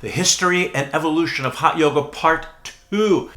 The History and Evolution of Hot Yoga Part 2.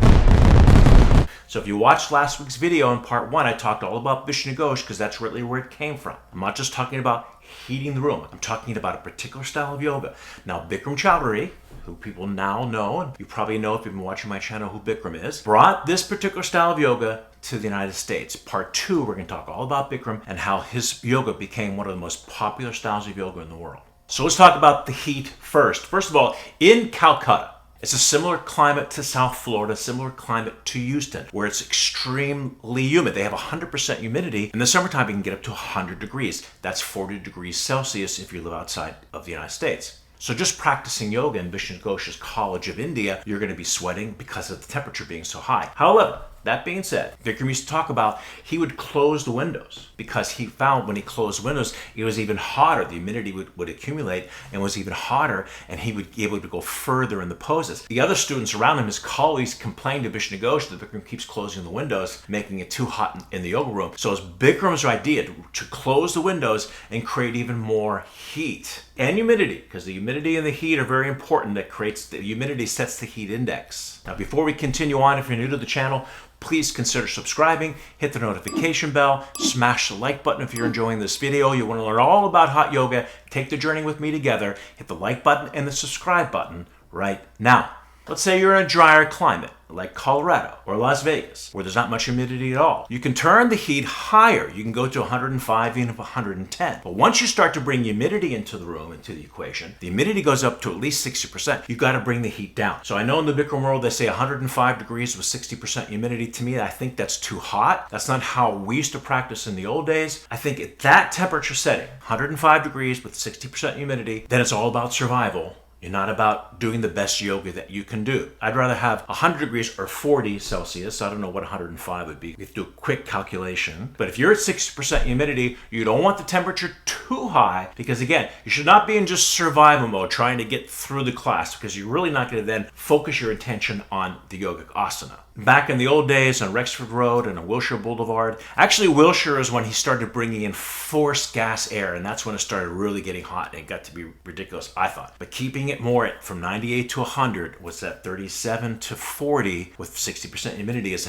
So if you watched last week's video in Part 1, I talked all about Bishnu Ghosh because that's really where it came from. I'm not just talking about heating the room. I'm talking about a particular style of yoga. Now, Bikram Choudhury, who people now know, and you probably know if you've been watching my channel who Bikram is, brought this particular style of yoga to the United States. Part 2, we're going to talk all about Bikram and how his yoga became one of the most popular styles of yoga in the world. So let's talk about the heat first. First of all, in Calcutta, it's a similar climate to South Florida, similar climate to Houston, where it's extremely humid. They have 100% humidity. In the summertime, it can get up to 100 degrees. That's 40 degrees Celsius if you live outside of the United States. So just practicing yoga in Bishnu Ghosh's College of India, you're going to be sweating because of the temperature being so high. However, that being said, Bikram used to talk about he would close the windows because he found when he closed windows, it was even hotter. The humidity would accumulate and was even hotter, and he would be able to go further in the poses. The other students around him, his colleagues, complained to Bishnu Ghosh that Bikram keeps closing the windows, making it too hot in the yoga room. So it's Bikram's idea to close the windows and create even more heat and humidity, because the humidity and the heat are very important. That creates the humidity sets the heat index. Now, before we continue on, if you're new to the channel, please consider subscribing, hit the notification bell, smash the like button if you're enjoying this video. You want to learn all about hot yoga, take the journey with me together, hit the like button and the subscribe button right now. Let's say you're in a drier climate like Colorado or Las Vegas, where there's not much humidity at all. You can turn the heat higher. You can go to 105, even 110. But once you start to bring humidity into the room, into the equation, the humidity goes up to at least 60%. You've got to bring the heat down. So I know in the Bikram world, they say 105 degrees with 60% humidity. To me, I think that's too hot. That's not how we used to practice in the old days. I think at that temperature setting, 105 degrees with 60% humidity, then it's all about survival. You're not about doing the best yoga that you can do. I'd rather have 100 degrees or 40 Celsius. I don't know what 105 would be. You have to do a quick calculation. But if you're at 60% humidity, you don't want the temperature too high, because again, you should not be in just survival mode trying to get through the class, because you're really not going to then focus your attention on the yogic asana. Back in the old days on Rexford Road and on Wilshire Boulevard, actually Wilshire is when he started bringing in forced gas air, and that's when it started really getting hot and it got to be ridiculous, I thought. But keeping it more from 98 to 100 was that 37 to 40 with 60% humidity is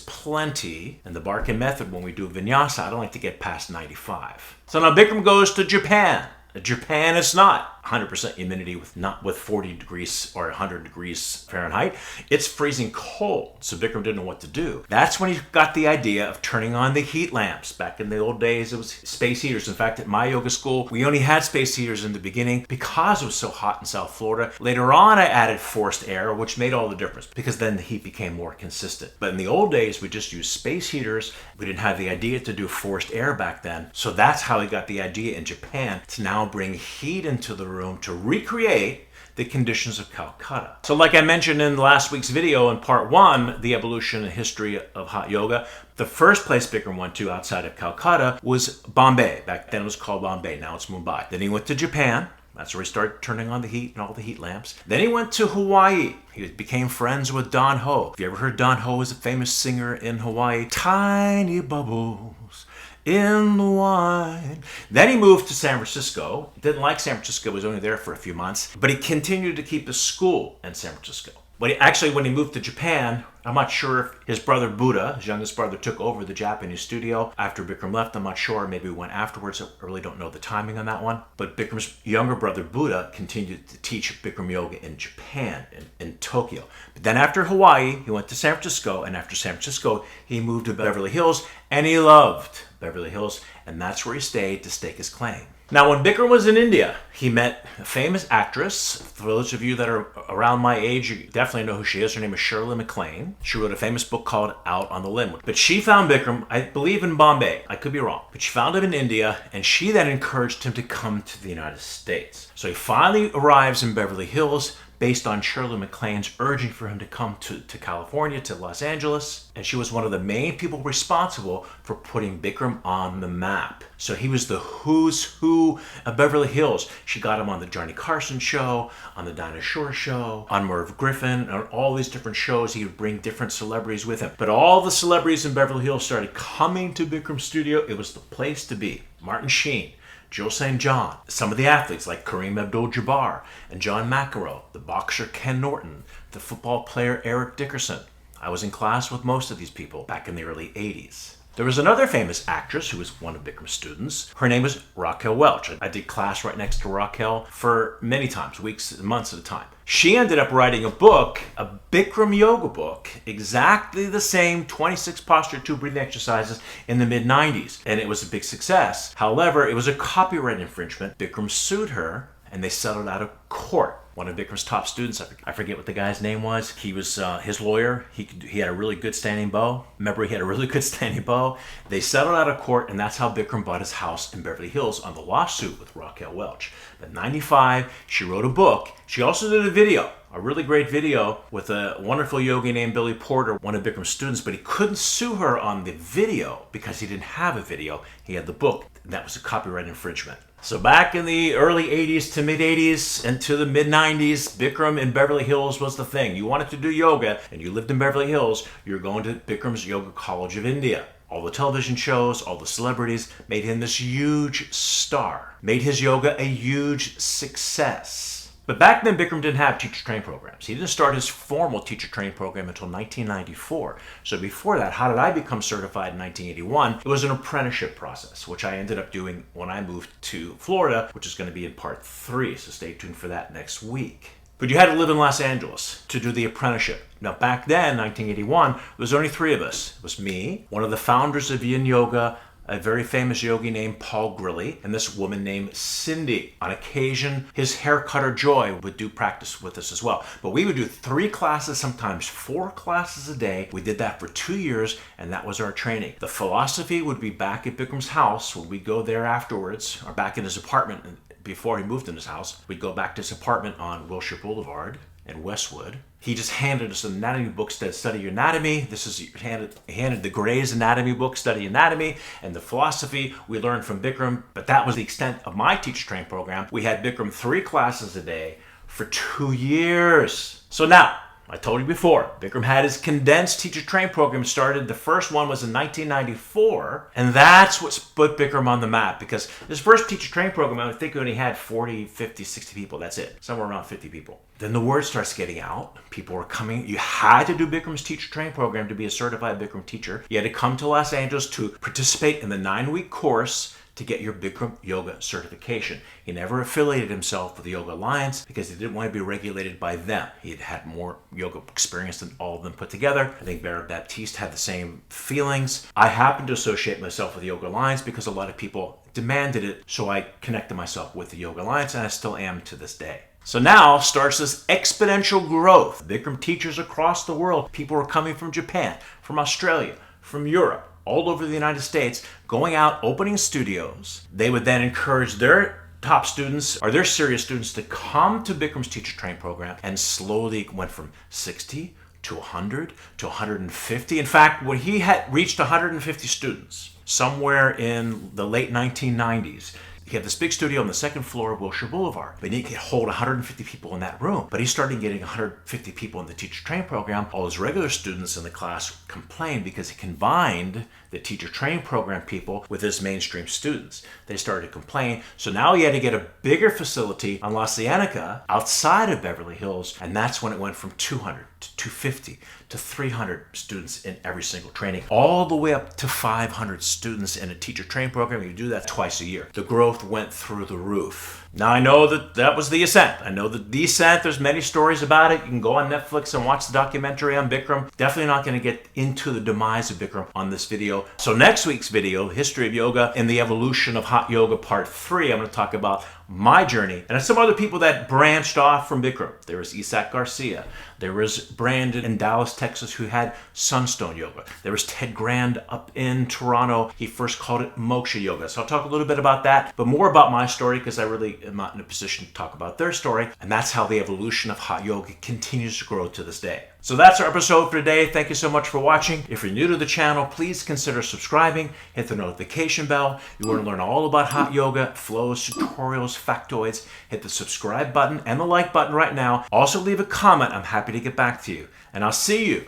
plenty. And the Barkan method, when we do vinyasa, I don't like to get past 95. So now Bikram goes to Japan. Japan is not 100% humidity with 40 degrees or 100 degrees Fahrenheit. It's freezing cold, so Bikram didn't know what to do. That's when he got the idea of turning on the heat lamps. Back in the old days, it was space heaters. In fact, at my yoga school, we only had space heaters in the beginning because it was so hot in South Florida. Later on, I added forced air, which made all the difference because then the heat became more consistent. But in the old days, we just used space heaters. We didn't have the idea to do forced air back then. So that's how he got the idea in Japan to now bring heat into the room to recreate the conditions of Calcutta. So like I mentioned in last week's video in part 1, the evolution and history of hot yoga, the first place Bikram went to outside of Calcutta was Bombay. Back then it was called Bombay, now it's Mumbai. Then he went to Japan. That's where he started turning on the heat and all the heat lamps. Then he went to Hawaii. He became friends with Don Ho. If you ever heard Don Ho, is a famous singer in Hawaii. Tiny bubbles in the wine. Then he moved to San Francisco. Didn't like San Francisco, was only there for a few months, but he continued to keep his school in San Francisco. But when he moved to Japan, I'm not sure if his brother Buddha, his youngest brother, took over the Japanese studio after Bikram left. I'm not sure. Maybe he went afterwards. I really don't know the timing on that one. But Bikram's younger brother Buddha continued to teach Bikram yoga in Japan, in Tokyo. But then after Hawaii, he went to San Francisco. And after San Francisco, he moved to Beverly Hills. And he loved Beverly Hills. And that's where he stayed to stake his claim. Now, when Bikram was in India, he met a famous actress. For those of you that are around my age, you definitely know who she is. Her name is Shirley MacLaine. She wrote a famous book called Out on the Limb. But she found Bikram, I believe in Bombay. I could be wrong. But she found him in India, and she then encouraged him to come to the United States. So he finally arrives in Beverly Hills, based on Shirley MacLaine's urging for him to come to California, to Los Angeles. And she was one of the main people responsible for putting Bikram on the map. So he was the who's who of Beverly Hills. She got him on the Johnny Carson show, on the Dinah Shore show, on Merv Griffin, on all these different shows. He would bring different celebrities with him. But all the celebrities in Beverly Hills started coming to Bikram's studio. It was the place to be. Martin Sheen, Jill St. John, some of the athletes like Kareem Abdul-Jabbar and John McEnroe, the boxer Ken Norton, the football player Eric Dickerson. I was in class with most of these people back in the early 80s. There was another famous actress who was one of Bikram's students. Her name was Raquel Welch. I did class right next to Raquel for many times, weeks and months at a time. She ended up writing a book, a Bikram yoga book, exactly the same 26 posture 2 breathing exercises in the mid-90s. And it was a big success. However, it was a copyright infringement. Bikram sued her and they settled out of court. One of Bikram's top students, I forget what the guy's name was. He was his lawyer. He had a really good standing bow. Remember, he had a really good standing bow. They settled out of court, and that's how Bikram bought his house in Beverly Hills on the lawsuit with Raquel Welch. But in '95, she wrote a book. She also did a video, a really great video with a wonderful yogi named Billy Porter, one of Bikram's students, but he couldn't sue her on the video because he didn't have a video. He had the book, and that was a copyright infringement. So back in the early 80s to mid 80s and to the mid 90s, Bikram in Beverly Hills was the thing. You wanted to do yoga and you lived in Beverly Hills, you're going to Bikram's Yoga College of India. All the television shows, all the celebrities made him this huge star, made his yoga a huge success. But back then, Bikram didn't have teacher-trained programs. He didn't start his formal teacher-trained program until 1994. So before that, how did I become certified in 1981? It was an apprenticeship process, which I ended up doing when I moved to Florida, which is going to be in part 3. So stay tuned for that next week. But you had to live in Los Angeles to do the apprenticeship. Now back then, 1981, there was only 3 of us. It was me, one of the founders of Yin Yoga, a very famous yogi named Paul Grilly, and this woman named Cindy. On occasion, his hair cutter Joy would do practice with us as well. But we would do 3 classes, sometimes 4 classes a day. We did that for 2 years, and that was our training. The philosophy would be back at Bikram's house when we'd go there afterwards, or back in his apartment before he moved in his house. We'd go back to his apartment on Wilshire Boulevard in Westwood. He just handed us an anatomy book to study anatomy. This is handed the Gray's Anatomy book, study anatomy, and the philosophy we learned from Bikram. But that was the extent of my teacher trained program. We had Bikram 3 classes a day for 2 years. So now, I told you before, Bikram had his condensed teacher trained program started. The first one was in 1994, and that's what put Bikram on the map, because his first teacher trained program, I think he only had 40, 50, 60 people. That's it. Somewhere around 50 people. Then the word starts getting out. People were coming. You had to do Bikram's teacher trained program to be a certified Bikram teacher. You had to come to Los Angeles to participate in the 9-week course to get your Bikram Yoga certification. He never affiliated himself with the Yoga Alliance because he didn't want to be regulated by them. He had had more yoga experience than all of them put together. I think Barry Baptiste had the same feelings. I happened to associate myself with the Yoga Alliance because a lot of people demanded it, so I connected myself with the Yoga Alliance, and I still am to this day. So now starts this exponential growth. Bikram teachers across the world. People are coming from Japan, from Australia, from Europe, all over the United States, going out, opening studios. They would then encourage their top students or their serious students to come to Bikram's teacher trained program, and slowly went from 60 to 100 to 150. In fact, when he had reached 150 students somewhere in the late 1990s, he had this big studio on the 2nd floor of Wilshire Boulevard, but he could hold 150 people in that room. But he started getting 150 people in the teacher trained program. All his regular students in the class complained because he combined the teacher trained program people with his mainstream students. They started to complain. So now he had to get a bigger facility on La Cienega outside of Beverly Hills, and that's when it went from 200 to 250 to 300 students in every single training, all the way up to 500 students in a teacher trained program. You do that twice a year. The growth went through the roof. Now, I know that was the ascent. I know the descent, there's many stories about it. You can go on Netflix and watch the documentary on Bikram. Definitely not going to get into the demise of Bikram on this video. So next week's video, History of Yoga and the Evolution of Hot Yoga Part 3, I'm going to talk about my journey and some other people that branched off from Bikram. There was Isaac Garcia. There was Brandon in Dallas, Texas, who had Sunstone Yoga. There was Ted Grand up in Toronto. He first called it Moksha Yoga. So I'll talk a little bit about that, but more about my story because I really am not in a position to talk about their story. And that's how the evolution of hot yoga continues to grow to this day. So that's our episode for today. Thank you so much for watching. If you're new to the channel, please consider subscribing. Hit the notification bell. You want to learn all about hot yoga, flows, tutorials, factoids. Hit the subscribe button and the like button right now. Also leave a comment. I'm happy to get back to you. And I'll see you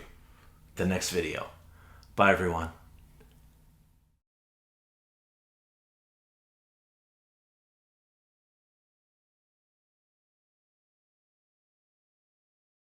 the next video. Bye, everyone.